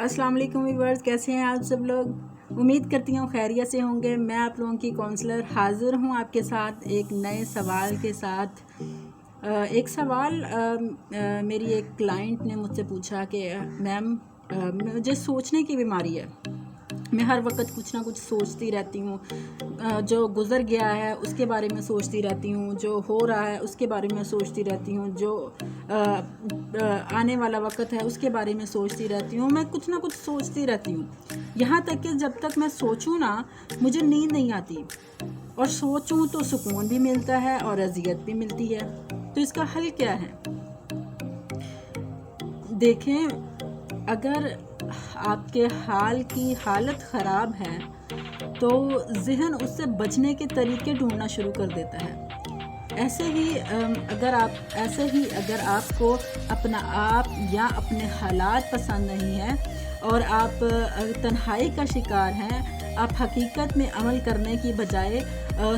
अस्सलाम वालेकुम व्यूअर्स, कैसे हैं आप सब लोग। उम्मीद करती हूँ खैरियत से होंगे। मैं आप लोगों की काउंसलर हाज़िर हूँ आपके साथ एक नए सवाल के साथ। एक सवाल मेरी एक क्लाइंट ने मुझसे पूछा कि मैम मुझे सोचने की बीमारी है। मैं हर वक्त कुछ ना कुछ सोचती रहती हूँ। जो गुज़र गया है उसके बारे में सोचती रहती हूँ, जो हो रहा है उसके बारे में सोचती रहती हूँ, जो आने वाला वक्त है उसके बारे में सोचती रहती हूँ। मैं कुछ ना कुछ सोचती रहती हूँ, यहाँ तक कि जब तक मैं सोचूँ ना मुझे नींद नहीं आती, और सोचूँ तो सुकून भी मिलता है और अज़ियत भी मिलती है। तो इसका हल क्या है? देखें, अगर आपके हाल की हालत ख़राब है तो ज़हन उससे बचने के तरीके ढूंढना शुरू कर देता है। ऐसे ही अगर आपको अपना आप या अपने हालात पसंद नहीं है और आप तन्हाई का शिकार हैं, आप हकीकत में अमल करने की बजाय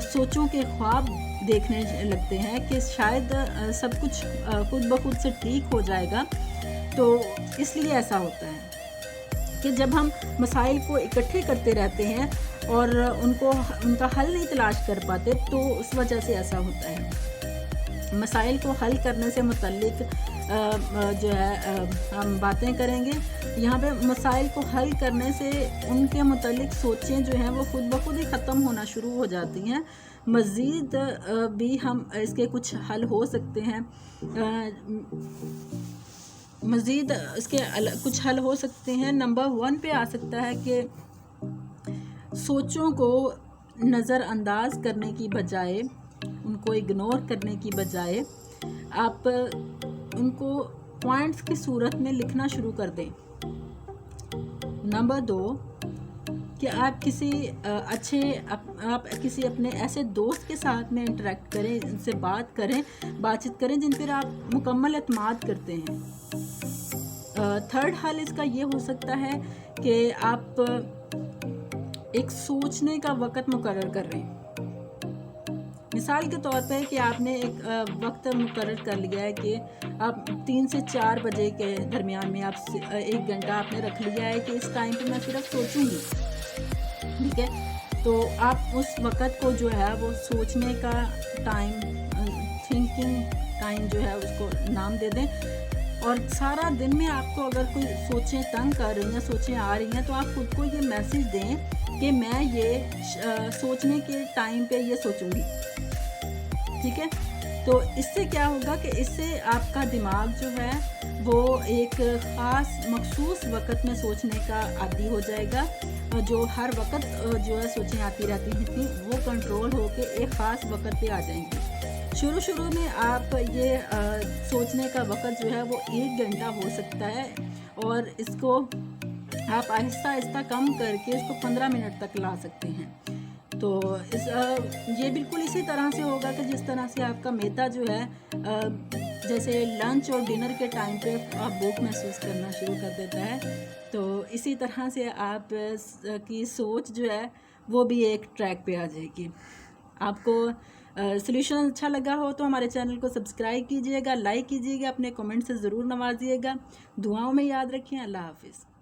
सोचों के ख्वाब देखने लगते हैं कि शायद सब कुछ खुद ब खुद से ठीक हो जाएगा, तो इसलिए ऐसा होता है कि जब हम मसाइल को इकट्ठे करते रहते हैं और उनका हल नहीं तलाश कर पाते, तो उस वजह से ऐसा होता है। मसाइल को हल करने से मुतल्लिक जो है हम बातें करेंगे। यहाँ पे मसाइल को हल करने से उनके मुतल्लिक सोचें जो हैं वो खुद ब खुद ही ख़त्म होना शुरू हो जाती हैं। मज़ीद भी हम इसके कुछ हल हो सकते हैं। मज़ीद इसके कुछ हल हो सकते हैं। नंबर 1 पे आ सकता है कि सोचों को नज़रअंदाज करने की बजाय, उनको इग्नोर करने की बजाय आप उनको पॉइंट्स की सूरत में लिखना शुरू कर दें। नंबर 2 कि आप किसी अपने ऐसे दोस्त के साथ में इंटरेक्ट करें, उनसे बातचीत करें जिन पर आप मुकम्मल एतमाद करते हैं। थर्ड हल इसका ये हो सकता है कि आप एक सोचने का वक़्त मुकर्रर कर रहे हैं। मिसाल के तौर पे कि आपने एक वक्त मुकर्रर कर लिया है कि आप 3 से 4 बजे के दरमियान में आप 1 घंटा आपने रख लिया है कि इस टाइम पे मैं सिर्फ सोचूंगी, ठीक है। तो आप उस वक़्त को जो है वो सोचने का टाइम, थिंकिंग टाइम जो है उसको नाम दे दें। और सारा दिन में आपको अगर कोई सोचें तंग कर रही हैं, सोचें आ रही हैं, तो आप खुद को ये मैसेज दें कि मैं ये सोचने के टाइम पे ये सोचूंगी, ठीक है। तो इससे क्या होगा कि इससे आपका दिमाग जो है वो एक ख़ास मखसूस वक़्त में सोचने का आदी हो जाएगा। जो हर वक़्त जो है सोचें आती रहती थी वो कंट्रोल होके एक ख़ास वक़्त पे आ जाएंगी। शुरू में आप ये सोचने का वक़्त जो है वो 1 घंटा हो सकता है, और इसको आप आहिस्ता कम करके इसको 15 मिनट तक ला सकते हैं। तो ये बिल्कुल इसी तरह से होगा कि जिस तरह से आपका मैदा जो है जैसे लंच और डिनर के टाइम पे आप भूख महसूस करना शुरू कर देता है, तो इसी तरह से आप की सोच जो है वो भी एक ट्रैक पे आ जाएगी। आपको सॉल्यूशन अच्छा लगा हो तो हमारे चैनल को सब्सक्राइब कीजिएगा, लाइक कीजिएगा, अपने कमेंट से ज़रूर नवाजिएगा। दुआओं में याद रखें। अल्लाह हाफ़िज़।